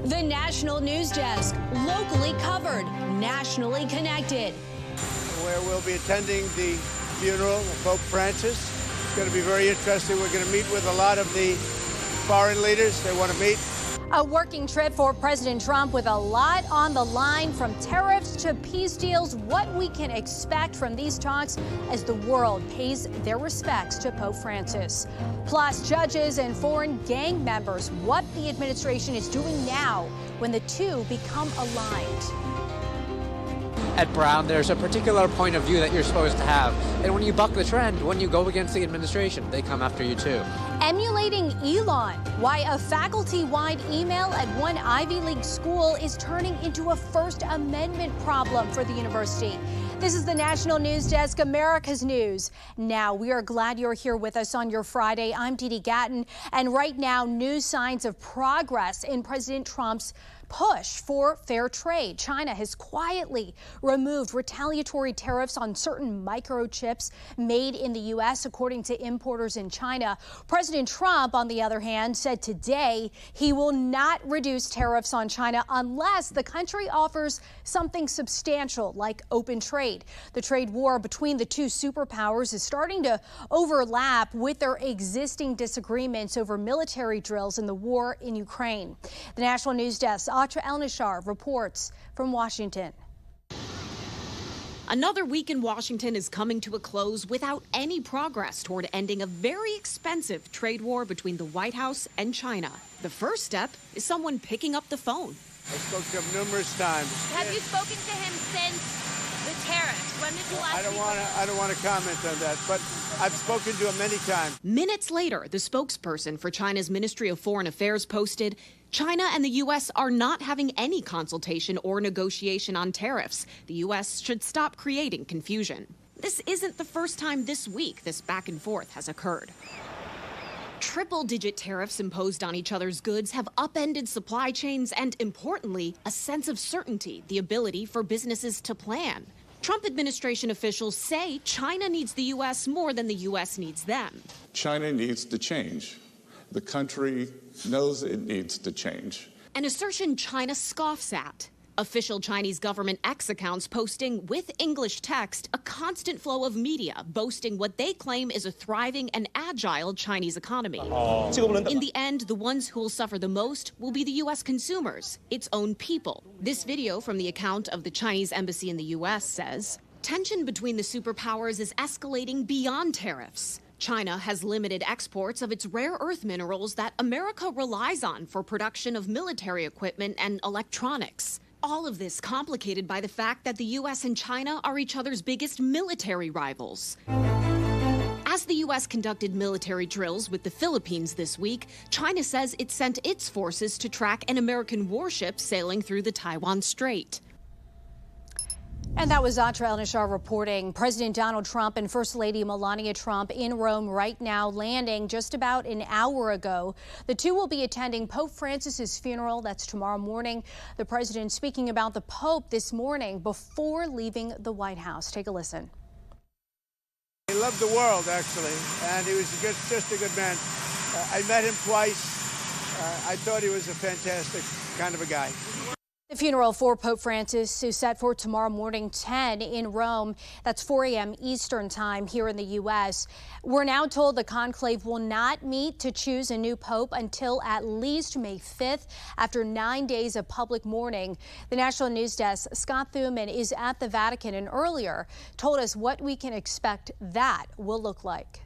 The National News Desk, locally covered, nationally connected. Where we'll be attending the funeral of Pope Francis. It's going to be very interesting. We're going to meet with a lot of the foreign leaders they want to meet. A working trip for President Trump with a lot on the line, from tariffs to peace deals. What we can expect from these talks as the world pays their respects to Pope Francis. Plus, judges and foreign gang members, what the administration is doing now when the two become aligned. At Brown, there's a particular point of view that you're supposed to have. And when you buck the trend, when you go against the administration, they come after you too. Emulating Elon, why a faculty-wide email at one Ivy League school is turning into a First Amendment problem for the university. This is the National News Desk, America's News. Now, we are glad you're here with us on your Friday. I'm Dee Dee Gatton, and right now, new signs of progress in President Trump's push for fair trade. China has quietly removed retaliatory tariffs on certain microchips made in the U.S., according to importers in China. President Trump, on the other hand, said today he will not reduce tariffs on China unless the country offers something substantial like open trade. The trade war between the two superpowers is starting to overlap with their existing disagreements over military drills in the war in Ukraine. The National News Desk, El-Nashar reports from Washington. Another week in Washington is coming to a close without any progress toward ending a very expensive trade war between the White House and China. The first step is someone picking up the phone. I spoke to him numerous times. Have you spoken to him since the tariffs? When did you last I don't want to comment on that, but I've spoken to him many times. Minutes later, the spokesperson for China's Ministry of Foreign Affairs posted, China and the U.S. are not having any consultation or negotiation on tariffs. The U.S. should stop creating confusion. This isn't the first time this week this back and forth has occurred. Triple-digit tariffs imposed on each other's goods have upended supply chains and, importantly, a sense of certainty, the ability for businesses to plan. Trump administration officials say China needs the U.S. more than the U.S. needs them. China needs to change. The country knows it needs to change. An assertion China scoffs at. Official Chinese government X accounts posting with English text a constant flow of media boasting what they claim is a thriving and agile Chinese economy. In the end, the ones who will suffer the most will be the U.S. consumers, its own people. This video from the account of the Chinese embassy in the U.S. says, tension between the superpowers is escalating beyond tariffs. China has limited exports of its rare earth minerals that America relies on for production of military equipment and electronics. All of this complicated by the fact that the U.S. and China are each other's biggest military rivals. As the U.S. conducted military drills with the Philippines this week, China says it sent its forces to track an American warship sailing through the Taiwan Strait. And that was Atra El-Nashar reporting. President Donald Trump and First Lady Melania Trump in Rome right now, landing just about an hour ago. The two will be attending Pope Francis's funeral. That's tomorrow morning. The president speaking about the Pope this morning before leaving the White House. Take a listen. He loved the world, actually, and he was just a good man. I met him twice. I thought he was a fantastic kind of a guy. The funeral for Pope Francis is set for tomorrow morning, 10 in Rome. That's 4 a.m. Eastern time here in the U.S. We're now told the conclave will not meet to choose a new pope until at least May 5th, after 9 days of public mourning. The National News Desk, Scott Thuman, is at the Vatican and earlier told us what we can expect that will look like.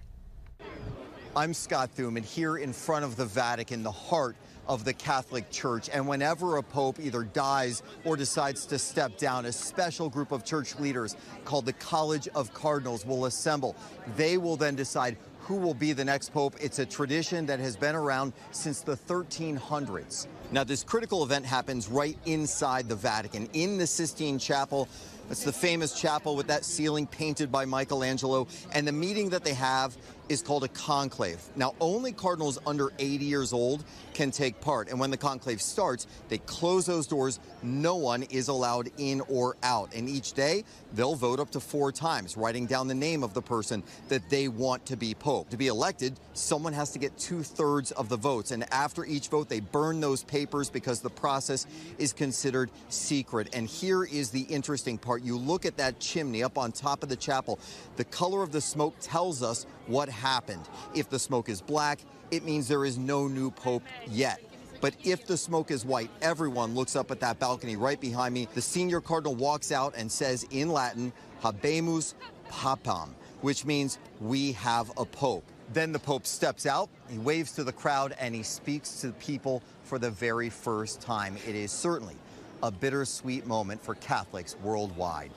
I'm Scott Thuman here in front of the Vatican, the heart of the Catholic Church. And whenever a pope either dies or decides to step down, a special group of church leaders called the College of Cardinals will assemble. They will then decide who will be the next pope. It's a tradition that has been around since the 1300s. Now, this critical event happens right inside the Vatican, in the Sistine Chapel. It's the famous chapel with that ceiling painted by Michelangelo. And the meeting that they have is called a conclave. Now, only cardinals under 80 years old can take part. And when the conclave starts, they close those doors. No one is allowed in or out. And each day, they'll vote up to 4 times, writing down the name of the person that they want to be pope. Pope. To be elected, someone has to get 2/3 of the votes. And after each vote, they burn those papers because the process is considered secret. And here is the interesting part. You look at that chimney up on top of the chapel. The color of the smoke tells us what happened. If the smoke is black, it means there is no new pope yet. But if the smoke is white, everyone looks up at that balcony right behind me. The senior cardinal walks out and says in Latin, Habemus Papam, which means we have a pope. Then the pope steps out, he waves to the crowd, and he speaks to the people for the very first time. It is certainly a bittersweet moment for Catholics worldwide.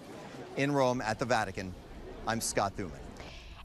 In Rome at the Vatican, I'm Scott Thuman.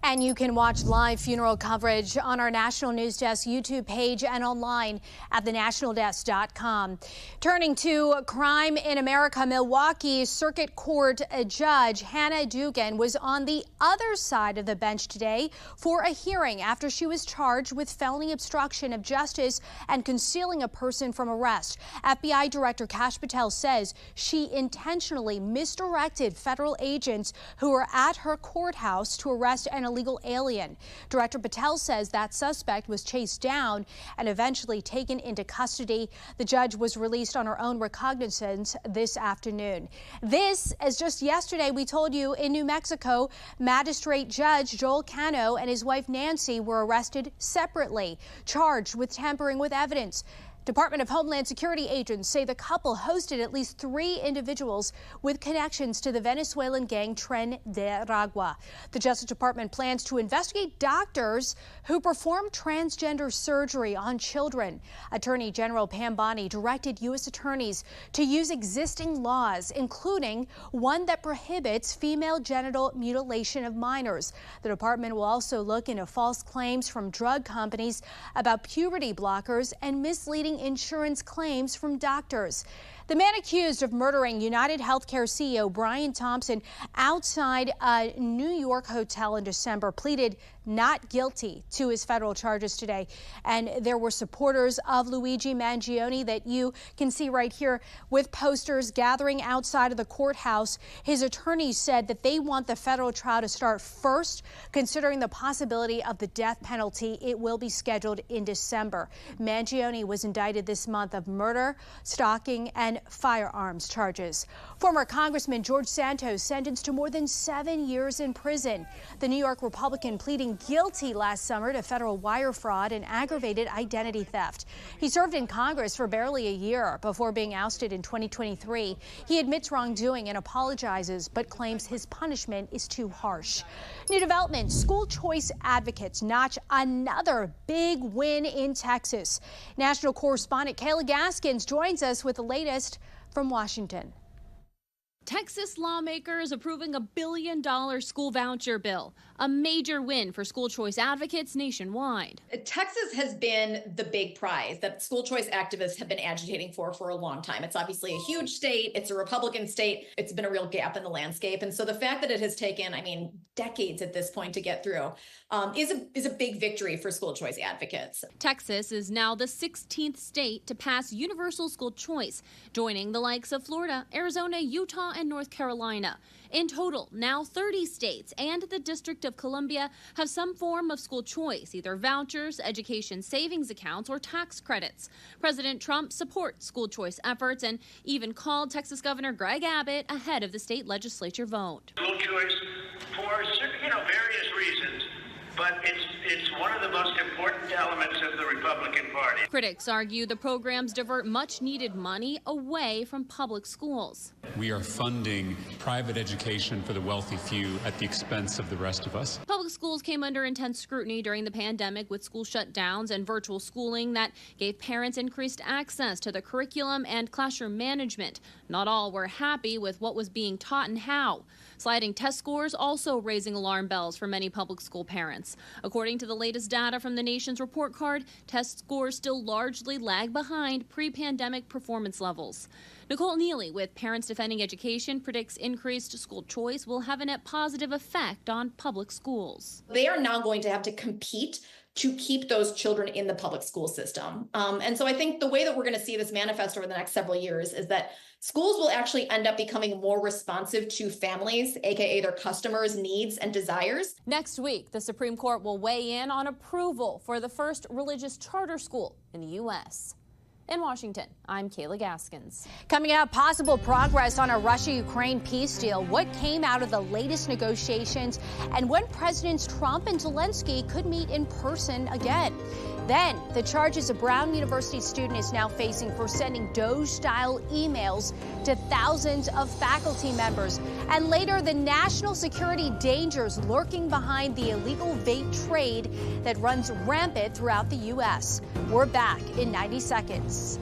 And you can watch live funeral coverage on our National News Desk YouTube page and online at thenationaldesk.com. Turning to crime in America, Milwaukee Circuit Court Judge Hannah Dugan was on the other side of the bench today for a hearing after she was charged with felony obstruction of justice and concealing a person from arrest. FBI Director Kash Patel says she intentionally misdirected federal agents who were at her courthouse to arrest an illegal alien. Director Patel says that suspect was chased down and eventually taken into custody. The judge was released on her own recognizance this afternoon. This, as just yesterday we told you, in New Mexico, Magistrate Judge Joel Cano and his wife Nancy were arrested separately, charged with tampering with evidence. Department of Homeland Security agents say the couple hosted at least 3 individuals with connections to the Venezuelan gang Tren de Aragua. The Justice Department plans to investigate doctors who perform transgender surgery on children. Attorney General Pam Bondi directed U.S. attorneys to use existing laws, including one that prohibits female genital mutilation of minors. The department will also look into false claims from drug companies about puberty blockers and misleading insurance claims from doctors. The man accused of murdering United Healthcare CEO Brian Thompson outside a New York hotel in December pleaded not guilty to his federal charges today. And there were supporters of Luigi Mangione that you can see right here with posters gathering outside of the courthouse. His attorneys said that they want the federal trial to start first, considering the possibility of the death penalty. It will be scheduled in December. Mangione was indicted this month of murder, stalking, and firearms charges. Former Congressman George Santos sentenced to more than 7 years in prison. The New York Republican pleading guilty last summer to federal wire fraud and aggravated identity theft. He served in Congress for barely a year before being ousted in 2023. He admits wrongdoing and apologizes, but claims his punishment is too harsh. New development, school choice advocates notch another big win in Texas. National correspondent Kayla Gaskins joins us with the latest from Washington. Texas lawmakers approving a $1 billion school voucher bill, a major win for school choice advocates nationwide. Texas has been the big prize that school choice activists have been agitating for a long time. It's obviously a huge state. It's a Republican state. It's been a real gap in the landscape. And so the fact that it has taken, decades at this point to get through is a big victory for school choice advocates. Texas is now the 16th state to pass universal school choice, joining the likes of Florida, Arizona, Utah, and North Carolina. In total, now 30 states and the District of Columbia have some form of school choice, either vouchers, education savings accounts, or tax credits. President Trump supports school choice efforts and even called Texas Governor Greg Abbott ahead of the state legislature vote. School choice for various reasons, but it's one of the most important elements of the Republican Party. Critics argue the programs divert much-needed money away from public schools. We are funding private education for the wealthy few at the expense of the rest of us. Public schools came under intense scrutiny during the pandemic with school shutdowns and virtual schooling that gave parents increased access to the curriculum and classroom management. Not all were happy with what was being taught and how. Sliding test scores also raising alarm bells for many public school parents. According to the latest data from the nation's report card, test scores still largely lag behind pre-pandemic performance levels. Nicole Neely with Parents Defending Education predicts increased school choice will have a net positive effect on public schools. They are now going to have to compete to keep those children in the public school system. And so I think the way that we're going to see this manifest over the next several years is that schools will actually end up becoming more responsive to families, aka their customers' needs and desires. Next week, the Supreme Court will weigh in on approval for the first religious charter school in the U.S. In Washington, I'm Kayla Gaskins. Coming up, possible progress on a Russia-Ukraine peace deal. What came out of the latest negotiations and when Presidents Trump and Zelensky could meet in person again. Then, the charges a Brown University student is now facing for sending Doge-style emails to thousands of faculty members. And later, the national security dangers lurking behind the illegal vape trade that runs rampant throughout the U.S. We're back in 90 seconds.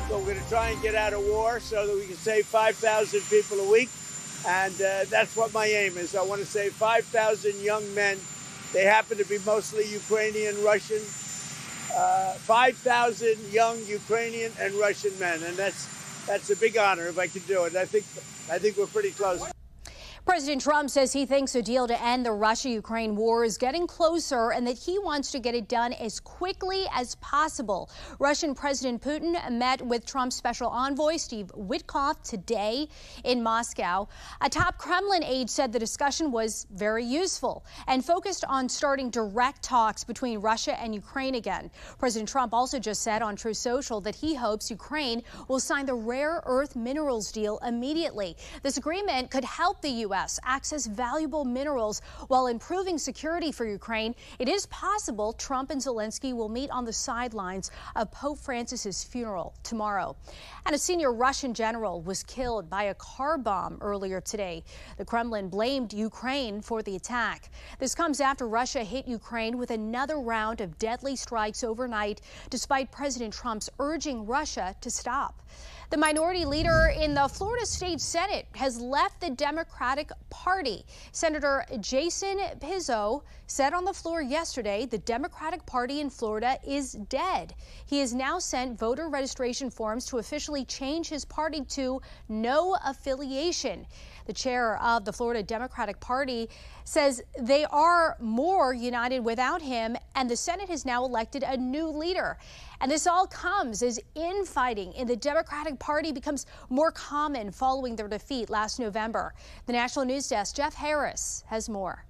So we're going to try and get out of war so that we can save 5,000 people a week. And that's what my aim is. I want to save 5,000 young men. They happen to be mostly Ukrainian, Russian. 5,000 young Ukrainian and Russian men. And that's a big honor if I can do it. I think we're pretty close. President Trump says he thinks a deal to end the Russia-Ukraine war is getting closer and that he wants to get it done as quickly as possible. Russian President Putin met with Trump's special envoy, Steve Witkoff, today in Moscow. A top Kremlin aide said the discussion was very useful and focused on starting direct talks between Russia and Ukraine again. President Trump also just said on Truth Social that he hopes Ukraine will sign the rare earth minerals deal immediately. This agreement could help the U.S. access valuable minerals while improving security for Ukraine. It is possible Trump and Zelensky will meet on the sidelines of Pope Francis's funeral tomorrow. And a senior Russian general was killed by a car bomb earlier today. The Kremlin blamed Ukraine for the attack. This comes after Russia hit Ukraine with another round of deadly strikes overnight, despite President Trump's urging Russia to stop. The minority leader in the Florida State Senate has left the Democratic Party. Senator Jason Pizzo said on the floor yesterday the Democratic Party in Florida is dead. He has now sent voter registration forms to officially change his party to no affiliation. The chair of the Florida Democratic Party says they are more united without him, and the Senate has now elected a new leader. And this all comes as infighting in the Democratic Party becomes more common following their defeat last November. The National News Desk, Jeff Harris, has more.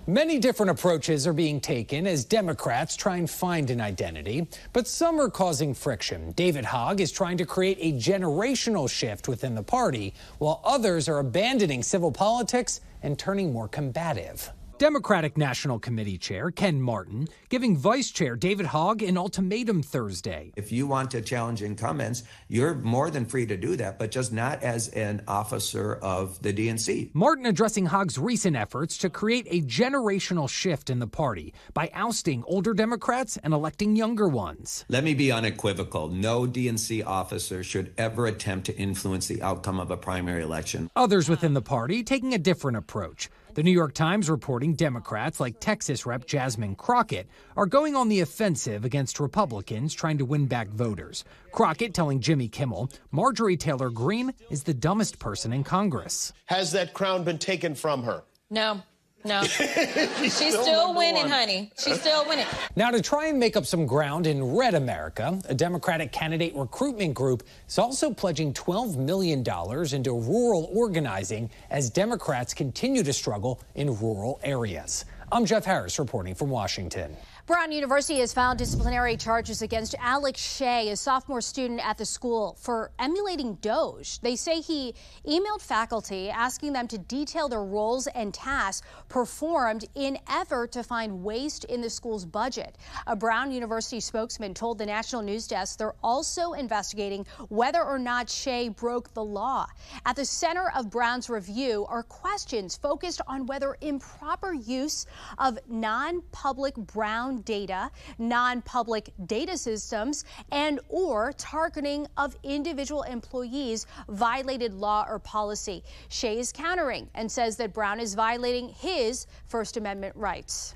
Many different approaches are being taken as Democrats try and find an identity, but some are causing friction. David Hogg is trying to create a generational shift within the party, while others are abandoning civil politics and turning more combative. Democratic National Committee Chair Ken Martin giving Vice Chair David Hogg an ultimatum Thursday. If you want to challenge incumbents, you're more than free to do that, but just not as an officer of the DNC. Martin addressing Hogg's recent efforts to create a generational shift in the party by ousting older Democrats and electing younger ones. Let me be unequivocal. No DNC officer should ever attempt to influence the outcome of a primary election. Others within the party taking a different approach. The New York Times reporting Democrats like Texas Rep. Jasmine Crockett are going on the offensive against Republicans trying to win back voters. Crockett telling Jimmy Kimmel Marjorie Taylor Greene is the dumbest person in Congress. Has that crown been taken from her? No. She's still winning, honey. She's still winning. Now, to try and make up some ground in Red America, a Democratic candidate recruitment group is also pledging $12 million into rural organizing as Democrats continue to struggle in rural areas. I'm Jeff Harris reporting from Washington. Brown University has filed disciplinary charges against Alex Shea, a sophomore student at the school, for emulating Doge. They say he emailed faculty asking them to detail their roles and tasks performed in effort to find waste in the school's budget. A Brown University spokesman told the National News Desk they're also investigating whether or not Shea broke the law. At the center of Brown's review are questions focused on whether improper use of non-public Brown data, non-public data systems, and or targeting of individual employees violated law or policy. Shea is countering and says that Brown is violating his First Amendment rights.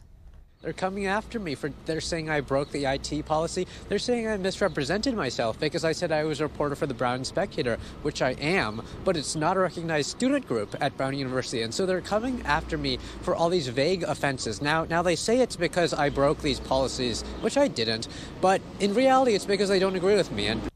They're coming after me they're saying I broke the IT policy. They're saying I misrepresented myself because I said I was a reporter for the Brown Spectator, which I am, but it's not a recognized student group at Brown University. And so they're coming after me for all these vague offenses. Now they say it's because I broke these policies, which I didn't, but in reality it's because they don't agree with me. And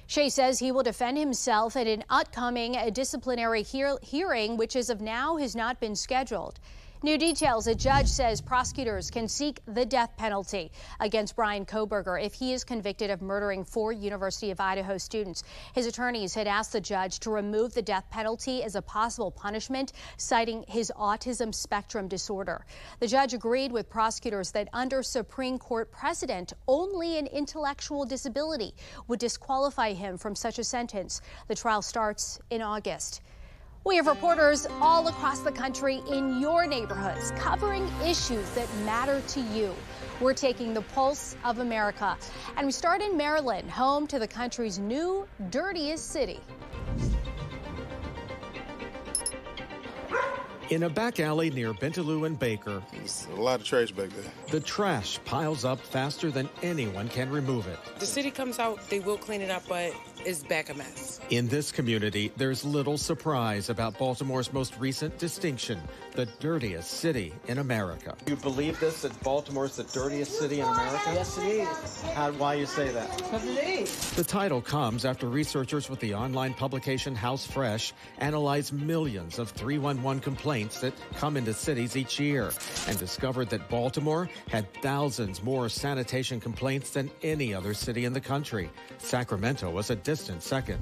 Shea says he will defend himself at an upcoming disciplinary hearing, which as of now has not been scheduled. New details, a judge says prosecutors can seek the death penalty against Brian Kohberger if he is convicted of murdering 4 University of Idaho students. His attorneys had asked the judge to remove the death penalty as a possible punishment, citing his autism spectrum disorder. The judge agreed with prosecutors that under Supreme Court precedent, only an intellectual disability would disqualify him from such a sentence. The trial starts in August. We have reporters all across the country in your neighborhoods covering issues that matter to you. We're taking the pulse of America. And we start in Maryland, home to the country's new dirtiest city. In a back alley near Bentaloo and Baker, there's a lot of trash back there. The trash piles up faster than anyone can remove it. The city comes out, they will clean it up, but it's back a mess. In this community, there's little surprise about Baltimore's most recent distinction, the dirtiest city in America. You believe this, that Baltimore's the dirtiest city in America? Yes, it is. Why you say that? Because it is. The title comes after researchers with the online publication House Fresh analyze millions of 311 complaints that come into cities each year and discovered that Baltimore had thousands more sanitation complaints than any other city in the country. Sacramento was a distant second.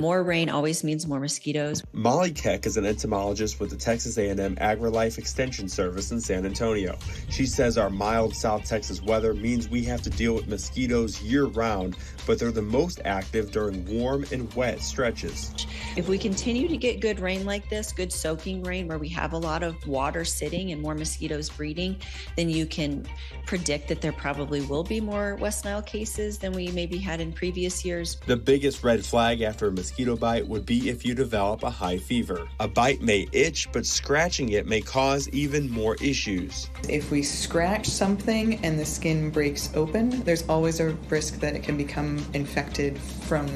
More rain always means more mosquitoes. Molly Keck is an entomologist with the Texas A&M AgriLife Extension Service in San Antonio. She says our mild South Texas weather means we have to deal with mosquitoes year-round, but they're the most active during warm and wet stretches. If we continue to get good rain like this, good soaking rain where we have a lot of water sitting and more mosquitoes breeding, then you can predict that there probably will be more West Nile cases than we maybe had in previous years. The biggest red flag after a mosquito bite would be if you develop a high fever. A bite may itch, but scratching it may cause even more issues. If we scratch something and the skin breaks open, there's always a risk that it can become infected from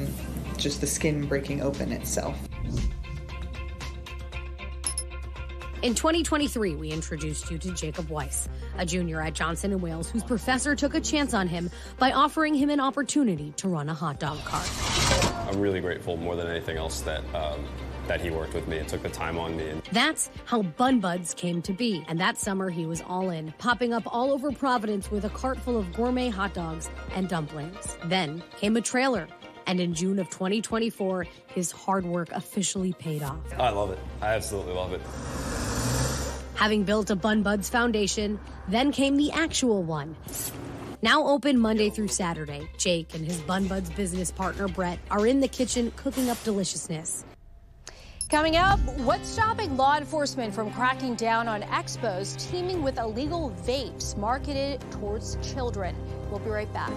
just the skin breaking open itself. In 2023, we introduced you to Jacob Weiss, a junior at Johnson & Wales whose professor took a chance on him by offering him an opportunity to run a hot dog cart. I'm really grateful more than anything else that he worked with me and took the time on me. That's how Bun Buds came to be. And that summer, he was all in, popping up all over Providence with a cart full of gourmet hot dogs and dumplings. Then came a trailer And in June of 2024, his hard work officially paid off. I love it. I absolutely love it. Having built a Bun Buds Foundation, then came the actual one. Now open Monday through Saturday, Jake and his Bun Buds business partner, Brett, are in the kitchen cooking up deliciousness. Coming up, what's stopping law enforcement from cracking down on expos teeming with illegal vapes marketed towards children? We'll be right back.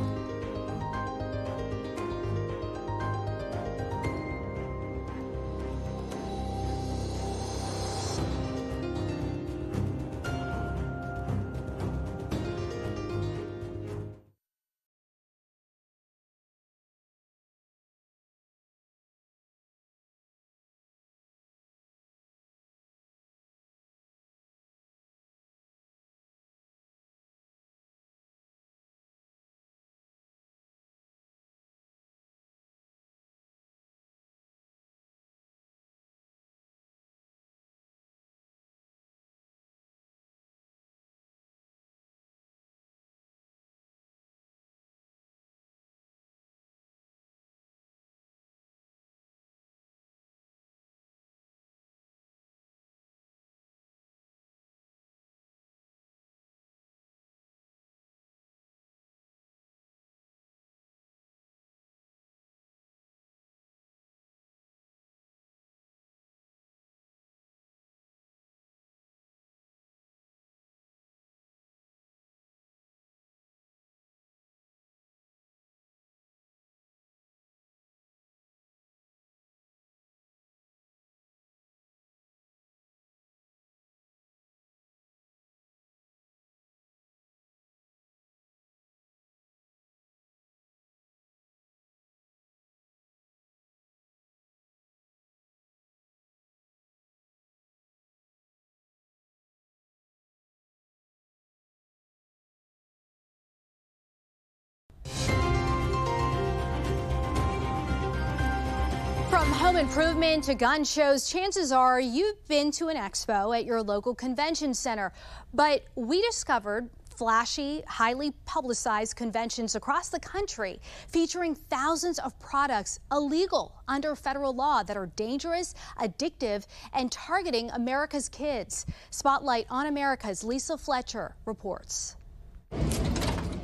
From home improvement to gun shows, chances are you've been to an expo at your local convention center. But we discovered flashy, highly publicized conventions across the country featuring thousands of products illegal under federal law that are dangerous, addictive, and targeting America's kids. Spotlight on America's Lisa Fletcher reports.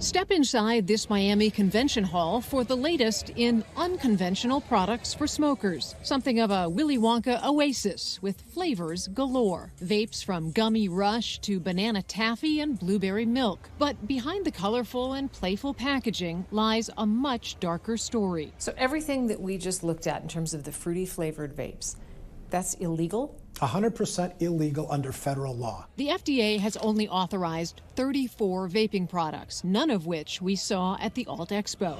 Step inside this Miami convention hall for the latest in unconventional products for smokers. Something of a Willy Wonka oasis with flavors galore. Vapes from gummy rush to banana taffy and blueberry milk. But behind the colorful and playful packaging lies a much darker story. So everything that we just looked at in terms of the fruity flavored vapes, that's illegal? 100% illegal under federal law. The FDA has only authorized 34 vaping products, none of which we saw at the Alt Expo.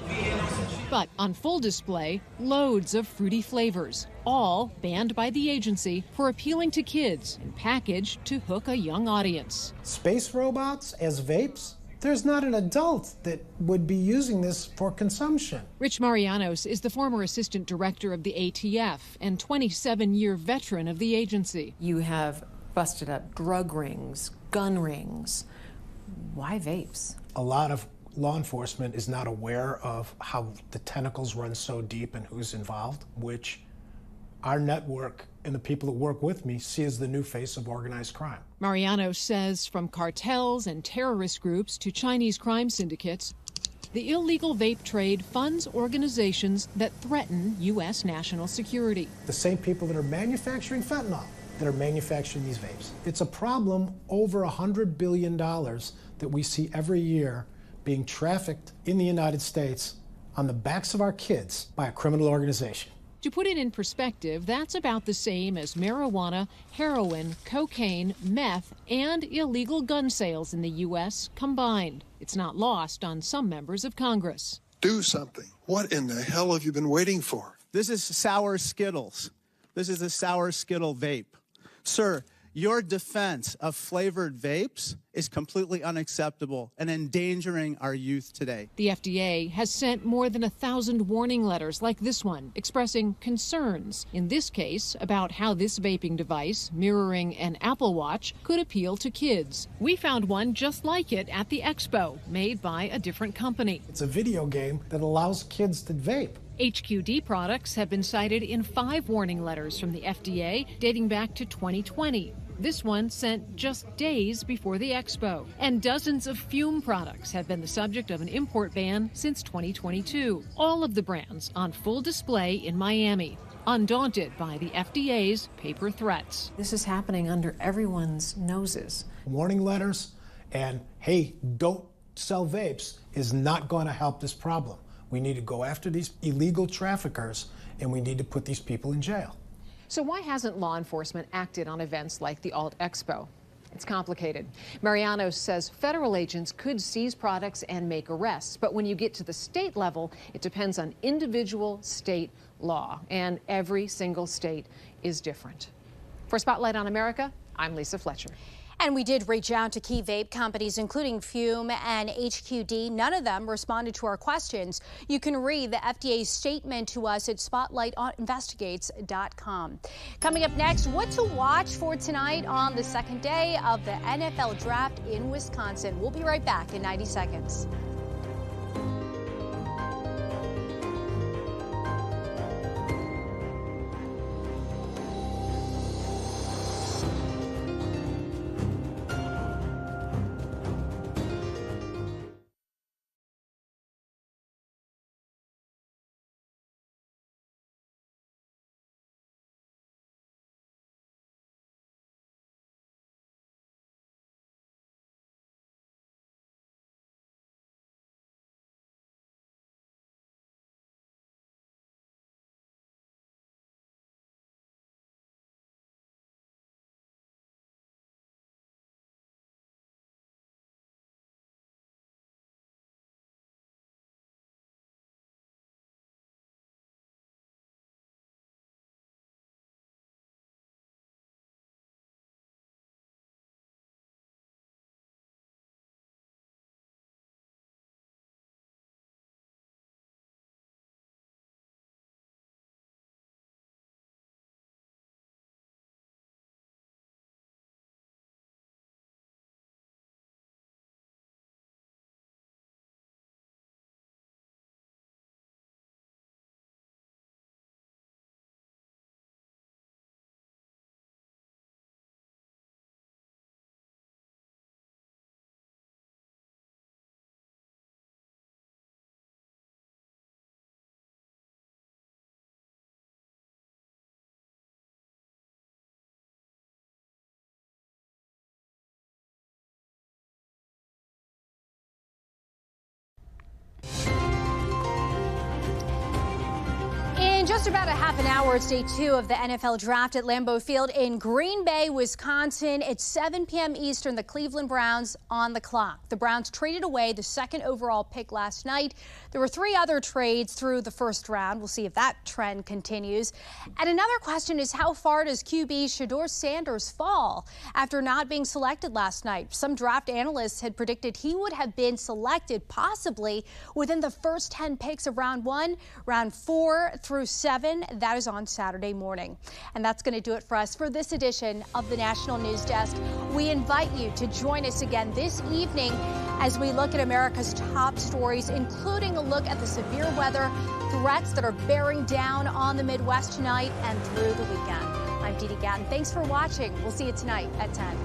But on full display, loads of fruity flavors, all banned by the agency for appealing to kids and packaged to hook a young audience. Space robots as vapes? There's not an adult that would be using this for consumption. Rich Marianos is the former assistant director of the ATF and 27-year veteran of the agency. You have busted up drug rings, gun rings. Why vapes? A lot of law enforcement is not aware of how the tentacles run so deep and who's involved, which our network and the people that work with me see as the new face of organized crime. Mariano says from cartels and terrorist groups to Chinese crime syndicates, the illegal vape trade funds organizations that threaten U.S. national security. The same people that are manufacturing fentanyl, that are manufacturing these vapes. It's a problem over $100 billion that we see every year being trafficked in the United States on the backs of our kids by a criminal organization. To put it in perspective, that's about the same as marijuana, heroin, cocaine, meth, and illegal gun sales in the U.S. combined. It's not lost on some members of Congress. Do something. What in the hell have you been waiting for? This is sour Skittles. This is a sour Skittle vape. Sir, your defense of flavored vapes is completely unacceptable and endangering our youth today. The FDA has sent more than 1,000 warning letters like this one, expressing concerns, in this case, about how this vaping device, mirroring an Apple Watch, could appeal to kids. We found one just like it at the expo, made by a different company. It's a video game that allows kids to vape. HQD products have been cited in 5 warning letters from the FDA dating back to 2020. This one sent just days before the expo. And dozens of fume products have been the subject of an import ban since 2022. All of the brands on full display in Miami, undaunted by the FDA's paper threats. This is happening under everyone's noses. Warning letters and, hey, don't sell vapes is not going to help this problem. We need to go after these illegal traffickers, and we need to put these people in jail. So why hasn't law enforcement acted on events like the Alt Expo? It's complicated. Mariano says federal agents could seize products and make arrests, but when you get to the state level, it depends on individual state law, and every single state is different. For Spotlight on America, I'm Lisa Fletcher. And we did reach out to key vape companies, including Fume and HQD. None of them responded to our questions. You can read the FDA's statement to us at spotlightinvestigates.com. Coming up next, what to watch for tonight on the second day of the NFL draft in Wisconsin. We'll be right back in 90 seconds. In just about a half an hour, it's day 2 of the NFL draft at Lambeau Field in Green Bay, Wisconsin. It's 7 p.m. Eastern, the Cleveland Browns on the clock. The Browns traded away the 2nd overall pick last night. There were 3 other trades through the first round. We'll see if that trend continues. And another question is, how far does QB Shedeur Sanders fall after not being selected last night? Some draft analysts had predicted he would have been selected possibly within the first 10 picks of round 1, round 4 through 7. That is on Saturday morning. And that's going to do it for us for this edition of the National News Desk. We invite you to join us again this evening as we look at America's top stories, including a look at the severe weather threats that are bearing down on the Midwest tonight and through the weekend. I'm Dee Dee Gatton. Thanks for watching. We'll see you tonight at 10.